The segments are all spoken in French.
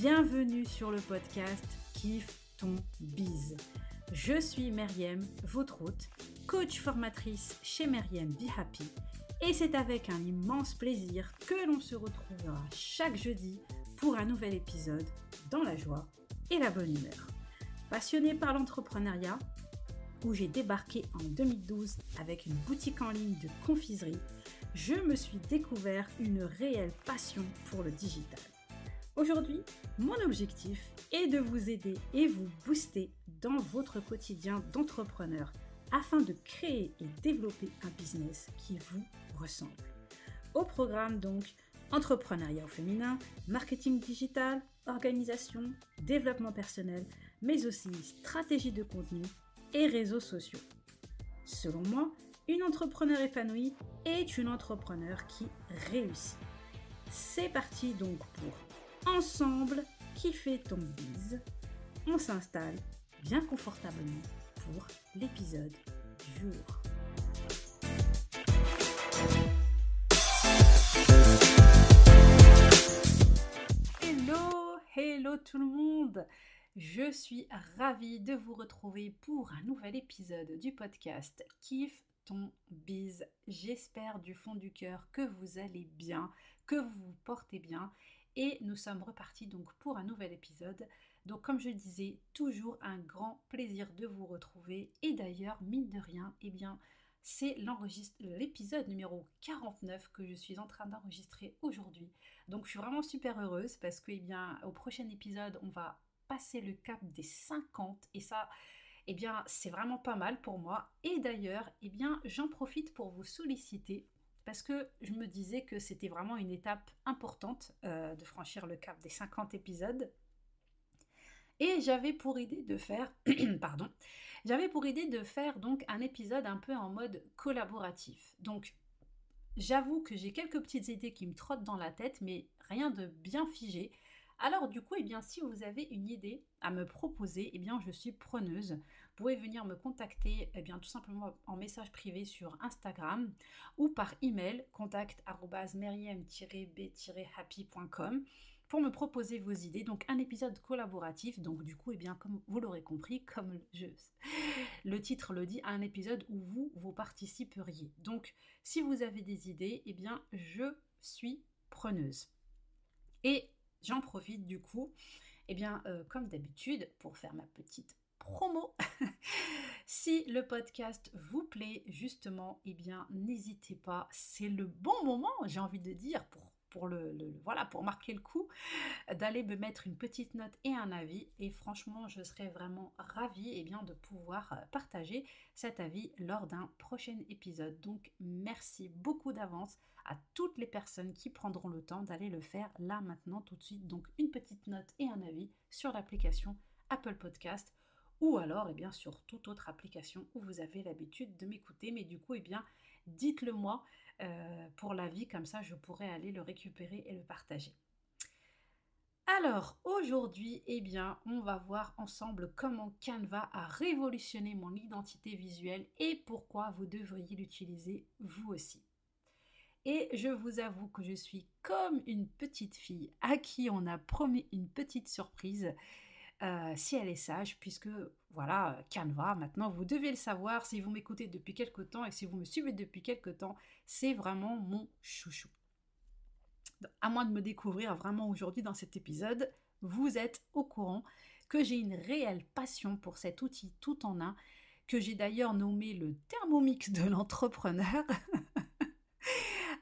Bienvenue sur le podcast Kiffe ton biz. Je suis Myriam, votre hôte, coach formatrice chez Myriam Be Happy, et c'est avec un immense plaisir que l'on se retrouvera chaque jeudi pour un nouvel épisode dans la joie et la bonne humeur. Passionnée par l'entrepreneuriat, où j'ai débarqué en 2012 avec une boutique en ligne de confiserie, je me suis découvert une réelle passion pour le digital. Aujourd'hui, mon objectif est de vous aider et vous booster dans votre quotidien d'entrepreneur afin de créer et développer un business qui vous ressemble. Au programme donc, entrepreneuriat au féminin, marketing digital, organisation, développement personnel, mais aussi stratégie de contenu et réseaux sociaux. Selon moi, une entrepreneur épanouie est une entrepreneur qui réussit. C'est parti donc pour Ensemble kiffer ton biz. On s'installe bien confortablement pour l'épisode du jour. Hello tout le monde. Je suis ravie de vous retrouver pour un nouvel épisode du podcast Kiffe ton biz. J'espère du fond du cœur que vous allez bien, que vous vous portez bien. Et nous sommes repartis donc pour un nouvel épisode. Donc comme je disais, toujours un grand plaisir de vous retrouver. Et d'ailleurs, mine de rien, c'est l'épisode numéro 49 que je suis en train d'enregistrer aujourd'hui. Donc je suis vraiment super heureuse parce que au prochain épisode, on va passer le cap des 50. Et ça, c'est vraiment pas mal pour moi. Et d'ailleurs, j'en profite pour vous solliciter parce que je me disais que c'était vraiment une étape importante de franchir le cap des 50 épisodes. Et j'avais pour idée de faire, donc un épisode un peu en mode collaboratif. Donc, j'avoue que j'ai quelques petites idées qui me trottent dans la tête, mais rien de bien figé. Alors du coup, si vous avez une idée à me proposer, je suis preneuse. Vous pouvez venir me contacter tout simplement en message privé sur Instagram ou par email contact@meriem-b-happy.com pour me proposer vos idées. Donc un épisode collaboratif, donc du coup, comme vous l'aurez compris, le titre le dit, un épisode où vous participeriez. Donc si vous avez des idées, je suis preneuse. Et j'en profite du coup, comme d'habitude, pour faire ma petite promo. Si le podcast vous plaît, justement, n'hésitez pas. C'est le bon moment, j'ai envie de dire, pour marquer le coup, d'aller me mettre une petite note et un avis. Et franchement, je serais vraiment ravie de pouvoir partager cet avis lors d'un prochain épisode. Donc, merci beaucoup d'avance à toutes les personnes qui prendront le temps d'aller le faire là, maintenant, tout de suite. Donc, une petite note et un avis sur l'application Apple Podcast ou alors sur toute autre application où vous avez l'habitude de m'écouter. Mais du coup, dites-le moi pour l'avis, comme ça je pourrais aller le récupérer et le partager. Alors aujourd'hui, on va voir ensemble comment Canva a révolutionné mon identité visuelle et pourquoi vous devriez l'utiliser vous aussi. Et je vous avoue que je suis comme une petite fille à qui on a promis une petite surprise si elle est sage, puisque voilà, Canva, maintenant vous devez le savoir si vous m'écoutez depuis quelque temps et si vous me suivez depuis quelque temps, c'est vraiment mon chouchou. À moins de me découvrir vraiment aujourd'hui dans cet épisode, vous êtes au courant que j'ai une réelle passion pour cet outil tout en un, que j'ai d'ailleurs nommé le Thermomix de l'entrepreneur,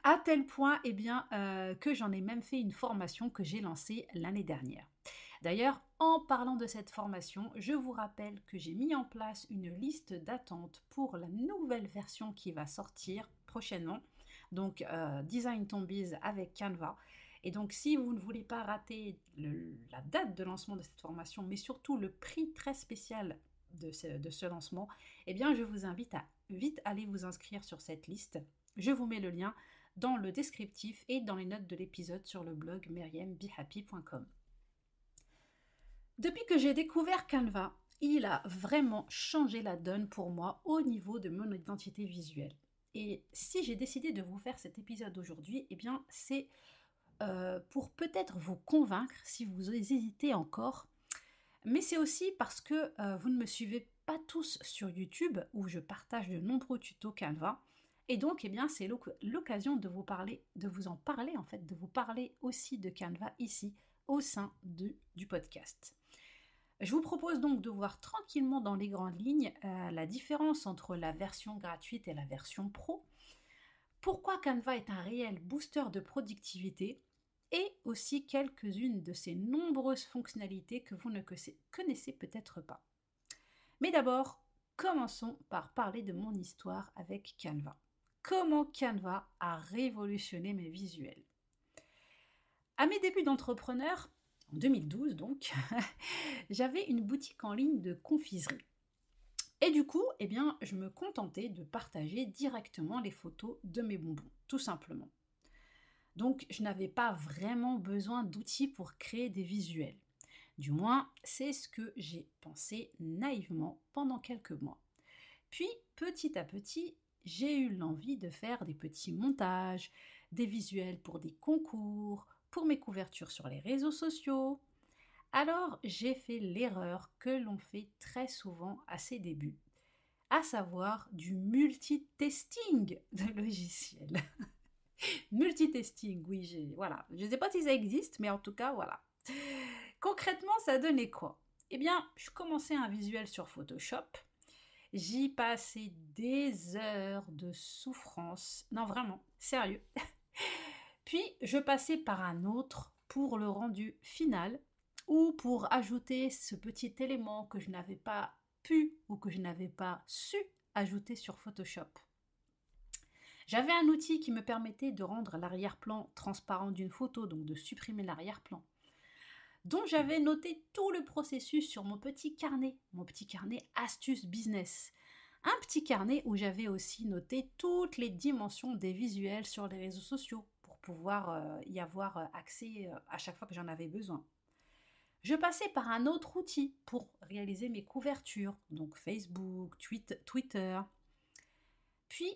à tel point que j'en ai même fait une formation que j'ai lancée l'année dernière. D'ailleurs, en parlant de cette formation, je vous rappelle que j'ai mis en place une liste d'attente pour la nouvelle version qui va sortir prochainement. Donc, Design ton biz avec Canva. Et donc, si vous ne voulez pas rater la date de lancement de cette formation, mais surtout le prix très spécial de ce lancement, je vous invite à vite aller vous inscrire sur cette liste. Je vous mets le lien dans le descriptif et dans les notes de l'épisode sur le blog myriambehappy.com. Depuis que j'ai découvert Canva, il a vraiment changé la donne pour moi au niveau de mon identité visuelle. Et si j'ai décidé de vous faire cet épisode aujourd'hui, c'est pour peut-être vous convaincre si vous hésitez encore, mais c'est aussi parce que vous ne me suivez pas tous sur YouTube où je partage de nombreux tutos Canva. Et donc, eh bien, c'est l'occasion de vous parler, de vous en parler en fait, de vous parler aussi de Canva ici au sein du podcast. Je vous propose donc de voir tranquillement dans les grandes lignes la différence entre la version gratuite et la version pro, pourquoi Canva est un réel booster de productivité et aussi quelques-unes de ses nombreuses fonctionnalités que vous ne connaissez peut-être pas. Mais d'abord, commençons par parler de mon histoire avec Canva. Comment Canva a révolutionné mes visuels. À mes débuts d'entrepreneur, en 2012 donc, j'avais une boutique en ligne de confiserie. Et du coup, eh bien, je me contentais de partager directement les photos de mes bonbons, tout simplement. Donc, je n'avais pas vraiment besoin d'outils pour créer des visuels. Du moins, c'est ce que j'ai pensé naïvement pendant quelques mois. Puis, petit à petit, j'ai eu l'envie de faire des petits montages, des visuels pour des concours, pour mes couvertures sur les réseaux sociaux. Alors, j'ai fait l'erreur que l'on fait très souvent à ses débuts, à savoir du multitasking de logiciels. Multitasking, oui, voilà. Je ne sais pas si ça existe, mais en tout cas, voilà. Concrètement, ça donnait quoi? Eh bien, je commençais un visuel sur Photoshop. J'y passais des heures de souffrance. Non, vraiment, sérieux. Puis, je passais par un autre pour le rendu final ou pour ajouter ce petit élément que je n'avais pas pu ou que je n'avais pas su ajouter sur Photoshop. J'avais un outil qui me permettait de rendre l'arrière-plan transparent d'une photo, donc de supprimer l'arrière-plan, dont j'avais noté tout le processus sur mon petit carnet astuces business. Un petit carnet où j'avais aussi noté toutes les dimensions des visuels sur les réseaux sociaux pour pouvoir y avoir accès à chaque fois que j'en avais besoin. Je passais par un autre outil pour réaliser mes couvertures, donc Facebook, Twitter. Puis,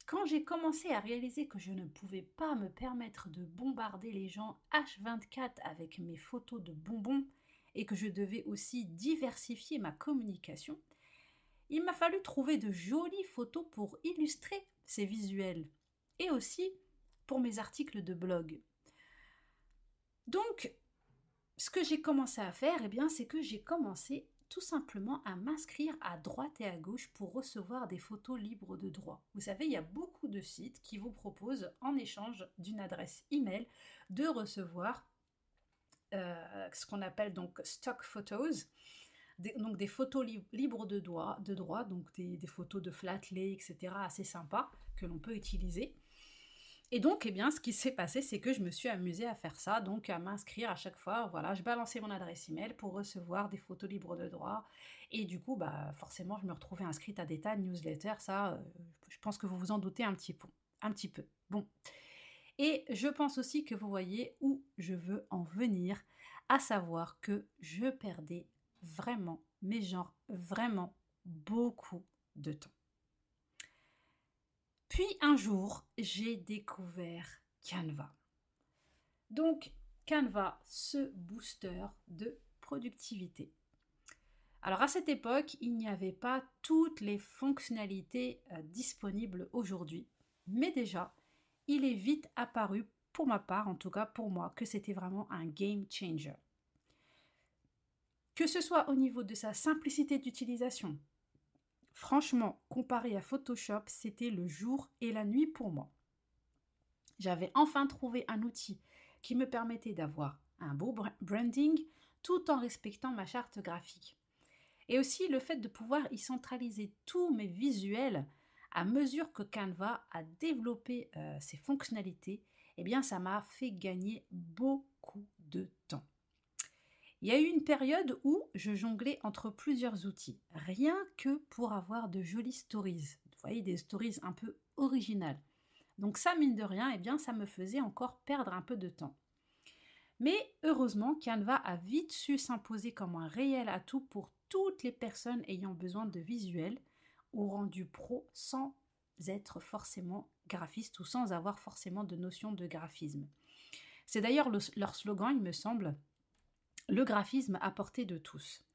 quand j'ai commencé à réaliser que je ne pouvais pas me permettre de bombarder les gens H24 avec mes photos de bonbons et que je devais aussi diversifier ma communication, il m'a fallu trouver de jolies photos pour illustrer ces visuels et aussi pour mes articles de blog. Donc, ce que j'ai commencé à faire, eh bien, c'est que j'ai commencé tout simplement à m'inscrire à droite et à gauche pour recevoir des photos libres de droit. Vous savez, il y a beaucoup de sites qui vous proposent, en échange d'une adresse email, de recevoir ce qu'on appelle donc stock photos, donc des photos libres de droit, donc des photos de flat lay, etc., assez sympas que l'on peut utiliser. Et donc, eh bien, ce qui s'est passé, c'est que je me suis amusée à faire ça, donc à m'inscrire à chaque fois. Voilà, je balançais mon adresse email pour recevoir des photos libres de droit. Et du coup, bah, forcément, je me retrouvais inscrite à des tas de newsletters. Ça, je pense que vous vous en doutez un petit peu. Bon. Et je pense aussi que vous voyez où je veux en venir, à savoir que je perdais vraiment, mais genre vraiment beaucoup de temps. Puis un jour, j'ai découvert Canva. Donc Canva, ce booster de productivité. Alors à cette époque, il n'y avait pas toutes les fonctionnalités disponibles aujourd'hui, mais déjà, il est vite apparu, pour ma part, en tout cas pour moi, que c'était vraiment un game changer. Que ce soit au niveau de sa simplicité d'utilisation, franchement, comparé à Photoshop, c'était le jour et la nuit pour moi. J'avais enfin trouvé un outil qui me permettait d'avoir un beau branding tout en respectant ma charte graphique. Et aussi le fait de pouvoir y centraliser tous mes visuels à mesure que Canva a développé ses fonctionnalités, eh bien ça m'a fait gagner beaucoup de temps. Il y a eu une période où je jonglais entre plusieurs outils, rien que pour avoir de jolies stories. Vous voyez, des stories un peu originales. Donc ça, mine de rien, eh bien, ça me faisait encore perdre un peu de temps. Mais heureusement, Canva a vite su s'imposer comme un réel atout pour toutes les personnes ayant besoin de visuels ou rendus pro sans être forcément graphiste ou sans avoir forcément de notion de graphisme. C'est d'ailleurs leur slogan, il me semble, le graphisme à portée de tous.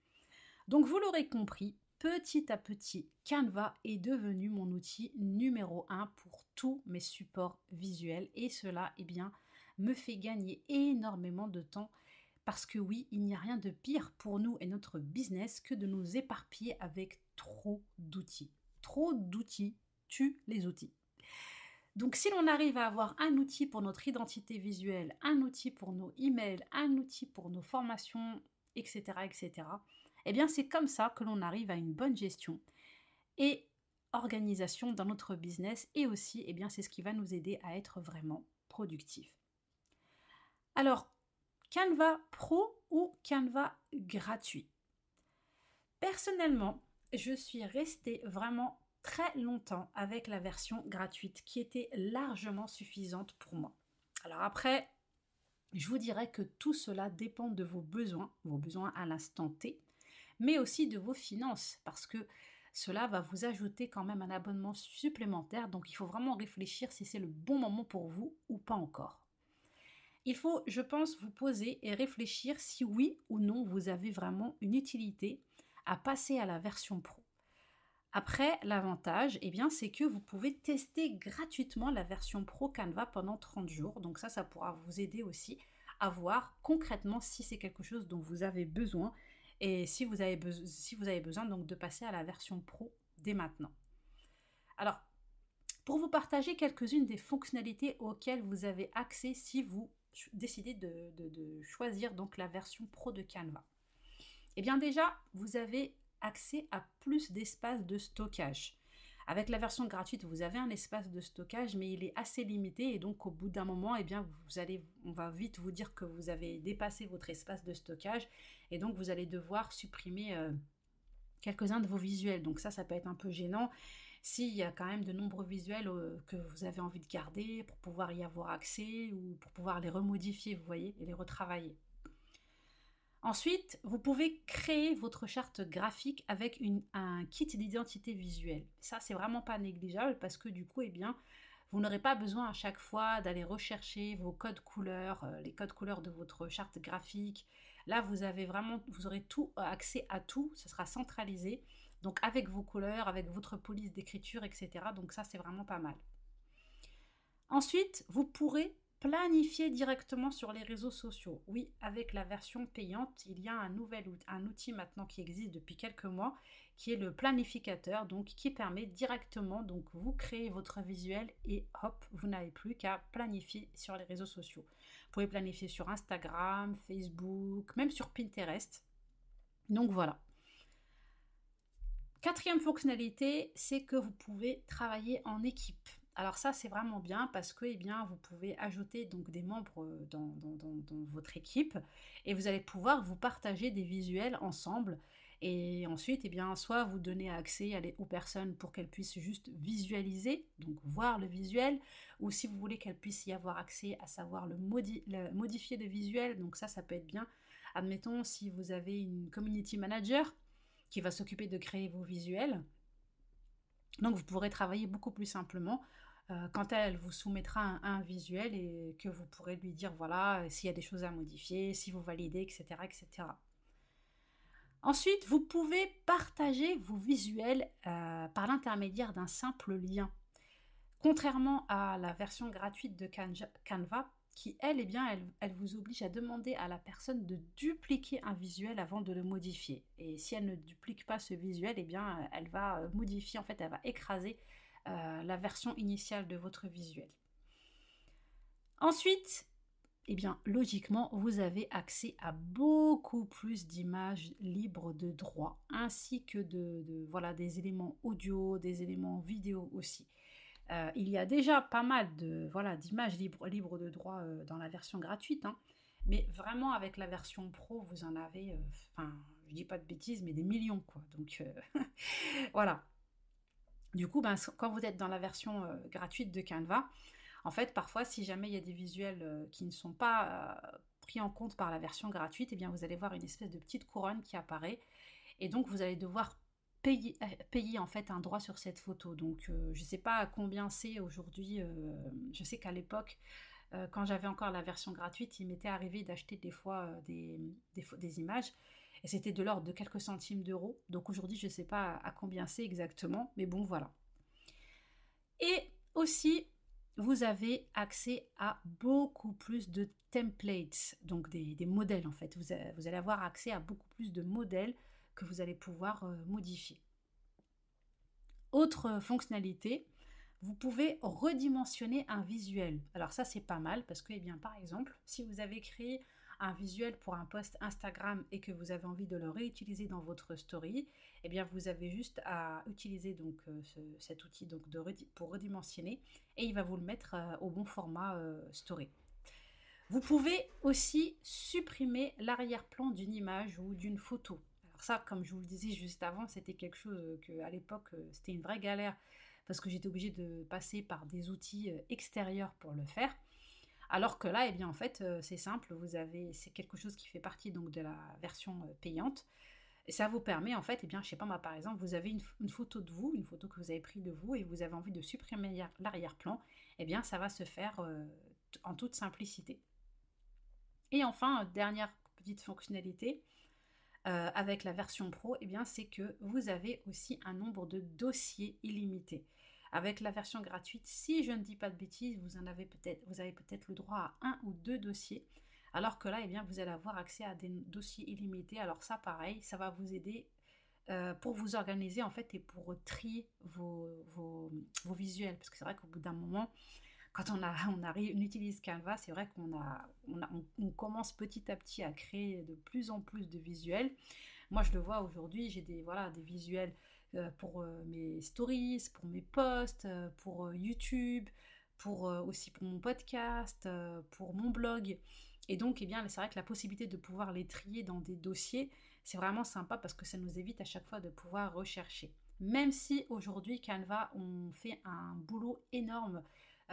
Donc vous l'aurez compris, petit à petit, Canva est devenu mon outil numéro 1 pour tous mes supports visuels et cela, eh bien, me fait gagner énormément de temps parce que oui, il n'y a rien de pire pour nous et notre business que de nous éparpiller avec trop d'outils. Trop d'outils tuent les outils. Donc si l'on arrive à avoir un outil pour notre identité visuelle, un outil pour nos emails, un outil pour nos formations, etc., etc., eh bien c'est comme ça que l'on arrive à une bonne gestion et organisation dans notre business et aussi, eh bien, c'est ce qui va nous aider à être vraiment productif. Alors, Canva Pro ou Canva gratuit? Personnellement, je suis restée vraiment très longtemps avec la version gratuite qui était largement suffisante pour moi. Alors après, je vous dirais que tout cela dépend de vos besoins à l'instant T, mais aussi de vos finances, parce que cela va vous ajouter quand même un abonnement supplémentaire, donc il faut vraiment réfléchir si c'est le bon moment pour vous ou pas encore. Il faut, je pense, vous poser et réfléchir si oui ou non vous avez vraiment une utilité à passer à la version pro. Après, l'avantage, eh bien, c'est que vous pouvez tester gratuitement la version pro Canva pendant 30 jours. Donc ça pourra vous aider aussi à voir concrètement si c'est quelque chose dont vous avez besoin et si vous avez besoin donc de passer à la version pro dès maintenant. Alors, pour vous partager quelques-unes des fonctionnalités auxquelles vous avez accès si vous décidez de choisir donc la version pro de Canva. Eh bien déjà, vous avez accès à plus d'espace de stockage. Avec la version gratuite, vous avez un espace de stockage, mais il est assez limité et donc au bout d'un moment, eh bien, on va vite vous dire que vous avez dépassé votre espace de stockage et donc vous allez devoir supprimer quelques-uns de vos visuels. Donc ça peut être un peu gênant s'il y a quand même de nombreux visuels que vous avez envie de garder pour pouvoir y avoir accès ou pour pouvoir les remodifier, vous voyez, et les retravailler. Ensuite, vous pouvez créer votre charte graphique avec un kit d'identité visuelle. Ça, c'est vraiment pas négligeable parce que du coup, eh bien, vous n'aurez pas besoin à chaque fois d'aller rechercher vos codes couleurs, les codes couleurs de votre charte graphique. Là, vous aurez tout accès à tout, ce sera centralisé. Donc avec vos couleurs, avec votre police d'écriture, etc. Donc ça, c'est vraiment pas mal. Ensuite, vous pourrez planifier directement sur les réseaux sociaux. Oui, avec la version payante, il y a un outil maintenant qui existe depuis quelques mois, qui est le planificateur, donc qui permet directement, donc vous créez votre visuel et hop, vous n'avez plus qu'à planifier sur les réseaux sociaux. Vous pouvez planifier sur Instagram, Facebook, même sur Pinterest. Donc voilà. Quatrième fonctionnalité, c'est que vous pouvez travailler en équipe. Alors ça, c'est vraiment bien parce que eh bien, vous pouvez ajouter donc des membres dans votre équipe et vous allez pouvoir vous partager des visuels ensemble. Et ensuite, eh bien, soit vous donnez accès aux personnes pour qu'elles puissent juste visualiser, donc voir le visuel, ou si vous voulez qu'elles puissent y avoir accès, à savoir modifier le visuel. Donc ça peut être bien. Admettons, si vous avez une community manager qui va s'occuper de créer vos visuels. Donc vous pourrez travailler beaucoup plus simplement quand elle vous soumettra un visuel et que vous pourrez lui dire voilà s'il y a des choses à modifier, si vous validez, etc. etc. Ensuite, vous pouvez partager vos visuels par l'intermédiaire d'un simple lien. Contrairement à la version gratuite de Canva, qui elle, eh bien, elle vous oblige à demander à la personne de dupliquer un visuel avant de le modifier. Et si elle ne duplique pas ce visuel, eh bien, elle va modifier, en fait, elle va écraser la version initiale de votre visuel. Ensuite, eh bien, logiquement, vous avez accès à beaucoup plus d'images libres de droit, ainsi que voilà, des éléments audio, des éléments vidéo aussi. Il y a déjà pas mal d'images libres de droit dans la version gratuite, hein, mais vraiment avec la version pro, vous en avez, je dis pas de bêtises, mais des millions, quoi. Donc voilà. Du coup, quand vous êtes dans la version gratuite de Canva, en fait, parfois, si jamais il y a des visuels qui ne sont pas pris en compte par la version gratuite, eh bien, vous allez voir une espèce de petite couronne qui apparaît, et donc vous allez devoir payer en fait un droit sur cette photo. Donc je ne sais pas à combien c'est aujourd'hui. Je sais qu'à l'époque, Quand j'avais encore la version gratuite, il m'était arrivé d'acheter des fois des images et c'était de l'ordre de quelques centimes d'euros. Donc aujourd'hui, je ne sais pas à combien c'est exactement, mais bon, voilà. Et aussi, vous avez accès à beaucoup plus de templates, donc des modèles en fait. Vous allez avoir accès à beaucoup plus de modèles que vous allez pouvoir modifier. Autre fonctionnalité, vous pouvez redimensionner un visuel. Alors ça, c'est pas mal parce que, eh bien, par exemple, si vous avez créé un visuel pour un post Instagram et que vous avez envie de le réutiliser dans votre story, eh bien, vous avez juste à utiliser donc cet outil donc pour redimensionner et il va vous le mettre au bon format story. Vous pouvez aussi supprimer l'arrière-plan d'une image ou d'une photo. Alors ça, comme je vous le disais juste avant, c'était quelque chose que à l'époque, c'était une vraie galère parce que j'étais obligée de passer par des outils extérieurs pour le faire. Alors que là, eh bien, en fait, c'est simple, c'est quelque chose qui fait partie donc de la version payante. Et ça vous permet, en fait, eh bien, je sais pas moi, par exemple, vous avez une photo de vous, une photo que vous avez prise de vous, et vous avez envie de supprimer l'arrière-plan, eh bien, ça va se faire en toute simplicité. Et enfin, dernière petite fonctionnalité, avec la version pro, eh bien, c'est que vous avez aussi un nombre de dossiers illimité. Avec la version gratuite, si je ne dis pas de bêtises, vous avez peut-être le droit à 1 ou 2 dossiers, alors que là, eh bien, vous allez avoir accès à des dossiers illimités. Alors ça, pareil, ça va vous aider pour vous organiser en fait et pour trier vos visuels. Parce que c'est vrai qu'au bout d'un moment, quand on utilise Canva, c'est vrai qu'on commence petit à petit à créer de plus en plus de visuels. Moi, je le vois aujourd'hui, j'ai des visuels pour mes stories, pour mes posts, pour YouTube, aussi pour mon podcast, pour mon blog. Et donc, eh bien, c'est vrai que la possibilité de pouvoir les trier dans des dossiers, c'est vraiment sympa parce que ça nous évite à chaque fois de pouvoir rechercher. Même si aujourd'hui, Canva, on fait un boulot énorme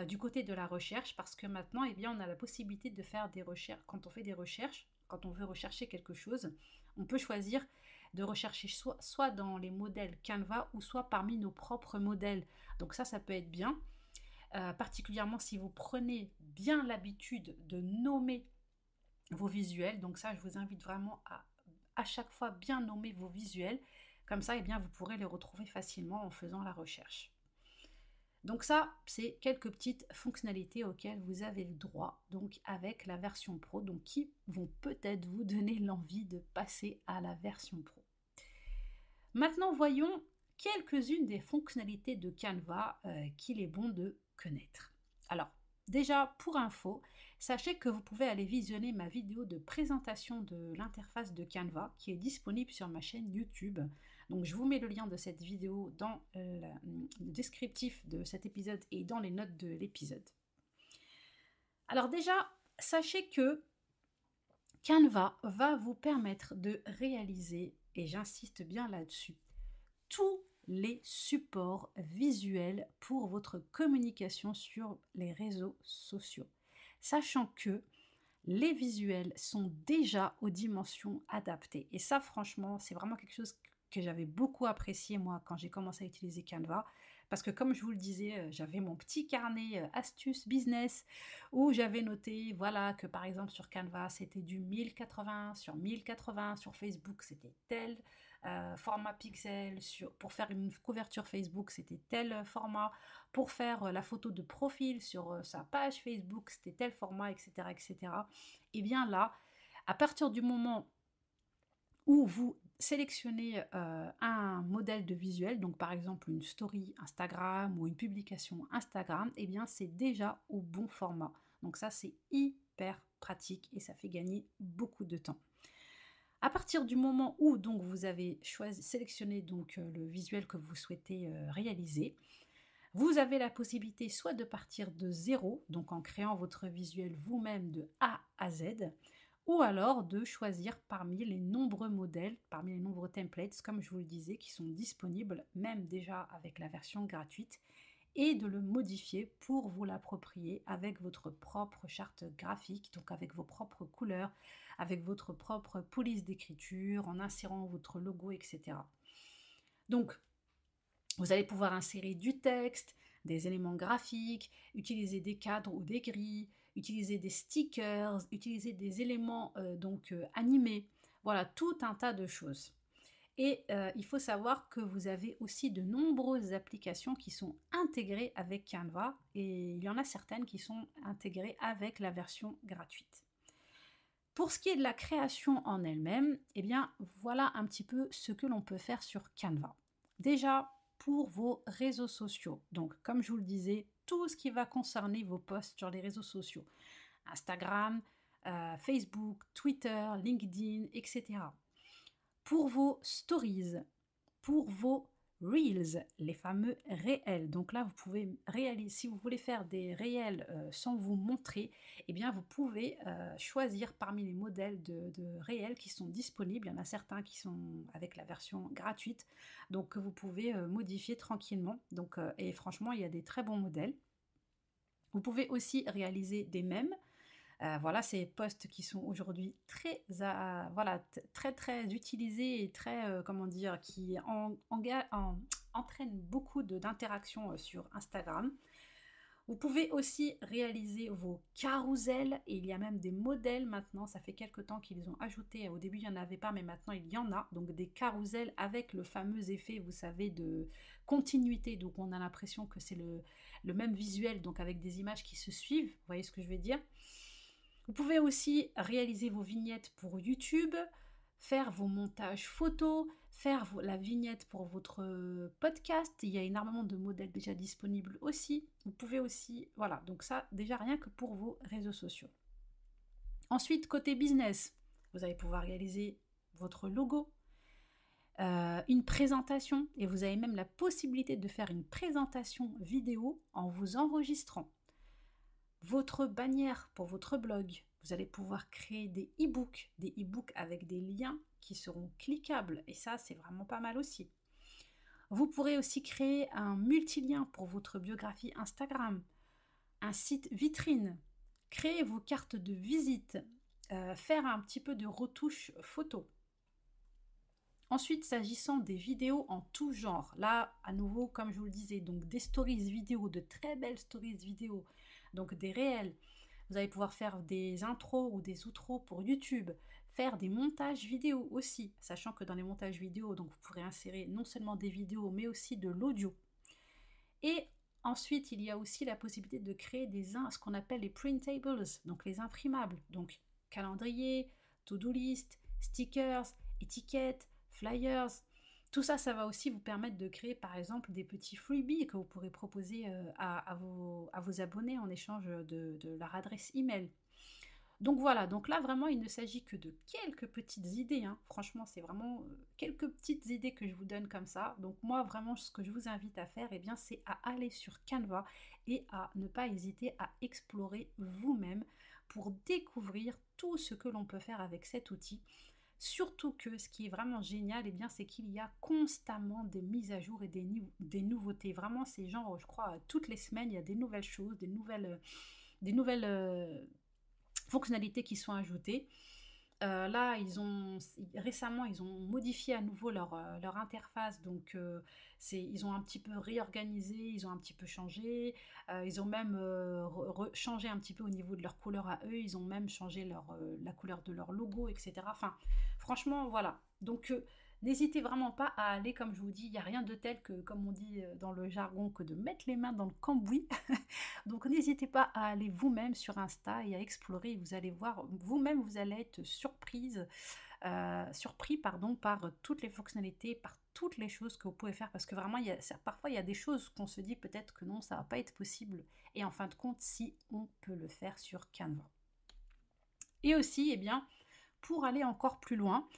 du côté de la recherche parce que maintenant, eh bien, on a la possibilité de faire des recherches. Quand on fait des recherches, quand on veut rechercher quelque chose, on peut choisir de rechercher soit dans les modèles Canva ou soit parmi nos propres modèles. Donc ça peut être bien, particulièrement si vous prenez bien l'habitude de nommer vos visuels. Donc ça, je vous invite vraiment à chaque fois bien nommer vos visuels. Comme ça, eh bien, vous pourrez les retrouver facilement en faisant la recherche. Donc ça, c'est quelques petites fonctionnalités auxquelles vous avez le droit, donc avec la version pro, donc qui vont peut-être vous donner l'envie de passer à la version pro. Maintenant, voyons quelques-unes des fonctionnalités de Canva qu'il est bon de connaître. Alors, déjà, pour info, sachez que vous pouvez aller visionner ma vidéo de présentation de l'interface de Canva qui est disponible sur ma chaîne YouTube. Donc, je vous mets le lien de cette vidéo dans le descriptif de cet épisode et dans les notes de l'épisode. Alors déjà, sachez que Canva va vous permettre de réaliser, et j'insiste bien là-dessus, tous les supports visuels pour votre communication sur les réseaux sociaux. Sachant que les visuels sont déjà aux dimensions adaptées. Et ça, franchement, c'est vraiment quelque chose que j'avais beaucoup apprécié, moi, quand j'ai commencé à utiliser Canva. Parce que comme je vous le disais, j'avais mon petit carnet astuces business où j'avais noté, voilà, que par exemple sur Canva, c'était du 1080 sur 1080, sur Facebook, c'était tel format pixel, pour faire une couverture Facebook, c'était tel format, pour faire la photo de profil sur sa page Facebook, c'était tel format, etc., etc. Et bien là, à partir du moment où vous sélectionnez un modèle de visuel, donc par exemple une story Instagram ou une publication Instagram, et bien c'est déjà au bon format. Donc ça, c'est hyper pratique et ça fait gagner beaucoup de temps. À partir du moment où donc vous avez sélectionné donc le visuel que vous souhaitez réaliser, vous avez la possibilité soit de partir de zéro, donc en créant votre visuel vous-même de A à Z, ou alors de choisir parmi les nombreux modèles, parmi les nombreux templates, comme je vous le disais, qui sont disponibles même déjà avec la version gratuite, et de le modifier pour vous l'approprier avec votre propre charte graphique, donc avec vos propres couleurs, avec votre propre police d'écriture, en insérant votre logo, etc. Donc, vous allez pouvoir insérer du texte, des éléments graphiques, utiliser des cadres ou des grilles, utiliser des stickers, utiliser des éléments animés, voilà, tout un tas de choses. Et il faut savoir que vous avez aussi de nombreuses applications qui sont intégrées avec Canva et il y en a certaines qui sont intégrées avec la version gratuite. Pour ce qui est de la création en elle-même, eh bien voilà un petit peu ce que l'on peut faire sur Canva. Déjà pour vos réseaux sociaux, donc comme je vous le disais, tout ce qui va concerner vos posts sur les réseaux sociaux, Instagram, Facebook, Twitter, LinkedIn, etc. Pour vos stories, pour vos reels, les fameux réels. Donc là, vous pouvez réaliser, si vous voulez faire des réels sans vous montrer, eh bien vous pouvez choisir parmi les modèles de réels qui sont disponibles. Il y en a certains qui sont avec la version gratuite, donc que vous pouvez modifier tranquillement. Donc, et franchement, il y a des très bons modèles. Vous pouvez aussi réaliser des mèmes. Voilà, ces posts qui sont aujourd'hui très utilisés et très, qui entraînent beaucoup d'interactions sur Instagram. Vous pouvez aussi réaliser vos carousels, et il y a même des modèles maintenant, ça fait quelques temps qu'ils ont ajouté, au début il n'y en avait pas, mais maintenant il y en a, donc des carousels avec le fameux effet, vous savez, de continuité, donc on a l'impression que c'est le même visuel, donc avec des images qui se suivent, vous voyez ce que je veux dire ? Vous pouvez aussi réaliser vos vignettes pour YouTube, faire vos montages photos, faire la vignette pour votre podcast. Il y a énormément de modèles déjà disponibles aussi. Vous pouvez aussi, voilà, donc ça déjà rien que pour vos réseaux sociaux. Ensuite, côté business, vous allez pouvoir réaliser votre logo, une présentation, et vous avez même la possibilité de faire une présentation vidéo en vous enregistrant. Votre bannière pour votre blog, vous allez pouvoir créer des e-books avec des liens qui seront cliquables, et ça c'est vraiment pas mal aussi. Vous pourrez aussi créer un multilien pour votre biographie Instagram, un site vitrine, créer vos cartes de visite, faire un petit peu de retouche photo. Ensuite, s'agissant des vidéos en tout genre, là, à nouveau, comme je vous le disais, donc des stories vidéo, de très belles stories vidéo, donc des réels. Vous allez pouvoir faire des intros ou des outros pour YouTube, faire des montages vidéo aussi, sachant que dans les montages vidéo, donc vous pourrez insérer non seulement des vidéos, mais aussi de l'audio. Et ensuite, il y a aussi la possibilité de créer ce qu'on appelle les printables, donc les imprimables, donc calendrier, to-do list, stickers, étiquettes, flyers. Tout ça, ça va aussi vous permettre de créer par exemple des petits freebies que vous pourrez proposer à vos abonnés en échange de leur adresse email. Donc voilà, donc là vraiment il ne s'agit que de quelques petites idées, hein. Franchement c'est vraiment quelques petites idées que je vous donne comme ça. Donc moi vraiment ce que je vous invite à faire, eh bien, c'est à aller sur Canva et à ne pas hésiter à explorer vous-même pour découvrir tout ce que l'on peut faire avec cet outil. Surtout que ce qui est vraiment génial, eh bien, c'est qu'il y a constamment des mises à jour et des nouveautés. Vraiment, c'est genre, je crois, toutes les semaines, il y a des nouvelles choses, des nouvelles fonctionnalités qui sont ajoutées. Là, récemment, ils ont modifié à nouveau leur interface, donc ils ont un petit peu réorganisé, ils ont un petit peu changé, ils ont même changé un petit peu au niveau de leur couleur à eux, ils ont même changé la couleur de leur logo, etc. Enfin, franchement, voilà. Donc, n'hésitez vraiment pas à aller, comme je vous dis, il n'y a rien de tel que, comme on dit dans le jargon, que de mettre les mains dans le cambouis. Donc n'hésitez pas à aller vous-même sur Insta et à explorer. Vous allez voir, vous-même, vous allez être surpris par toutes les fonctionnalités, par toutes les choses que vous pouvez faire. Parce que vraiment, parfois, il y a des choses qu'on se dit peut-être que non, ça ne va pas être possible. Et en fin de compte, si on peut le faire sur Canva. Et aussi, eh bien, pour aller encore plus loin,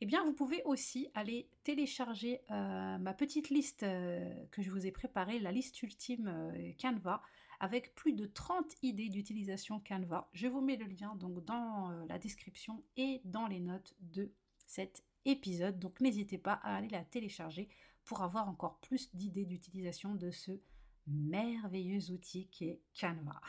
eh bien, vous pouvez aussi aller télécharger ma petite liste que je vous ai préparée, la liste ultime Canva, avec plus de 30 idées d'utilisation Canva. Je vous mets le lien donc dans la description et dans les notes de cet épisode. Donc n'hésitez pas à aller la télécharger pour avoir encore plus d'idées d'utilisation de ce merveilleux outil qui est Canva.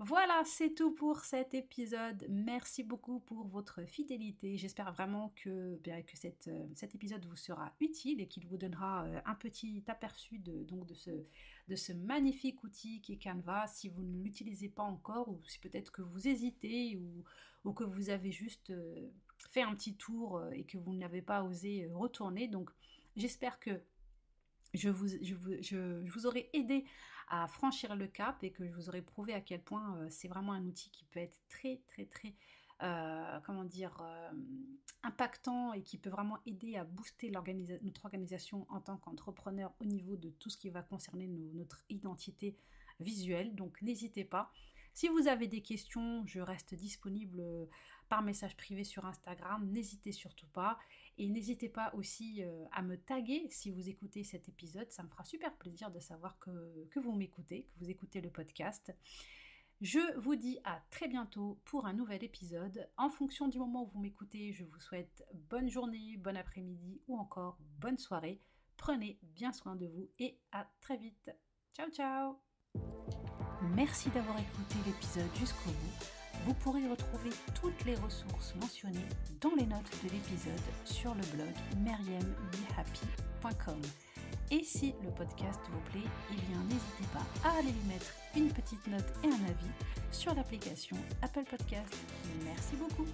Voilà, c'est tout pour cet épisode. Merci beaucoup pour votre fidélité. J'espère vraiment que cet épisode vous sera utile et qu'il vous donnera un petit aperçu de ce magnifique outil qui est Canva. Si vous ne l'utilisez pas encore, ou si peut-être que vous hésitez, ou que vous avez juste fait un petit tour et que vous n'avez pas osé retourner. Donc j'espère que je vous aurai aidé à franchir le cap et que je vous aurai prouvé à quel point c'est vraiment un outil qui peut être très très très comment dire impactant et qui peut vraiment aider à booster notre organisation en tant qu'entrepreneur au niveau de tout ce qui va concerner notre identité visuelle. Donc n'hésitez pas. Si vous avez des questions, je reste disponible par message privé sur Instagram. N'hésitez surtout pas. Et n'hésitez pas aussi à me taguer si vous écoutez cet épisode. Ça me fera super plaisir de savoir que vous m'écoutez, que vous écoutez le podcast. Je vous dis à très bientôt pour un nouvel épisode. En fonction du moment où vous m'écoutez, je vous souhaite bonne journée, bon après-midi ou encore bonne soirée. Prenez bien soin de vous et à très vite. Ciao ciao! Merci d'avoir écouté l'épisode jusqu'au bout. Vous pourrez retrouver toutes les ressources mentionnées dans les notes de l'épisode sur le blog maryambehappy.com. Et si le podcast vous plaît, n'hésitez pas à aller lui mettre une petite note et un avis sur l'application Apple Podcast. Merci beaucoup.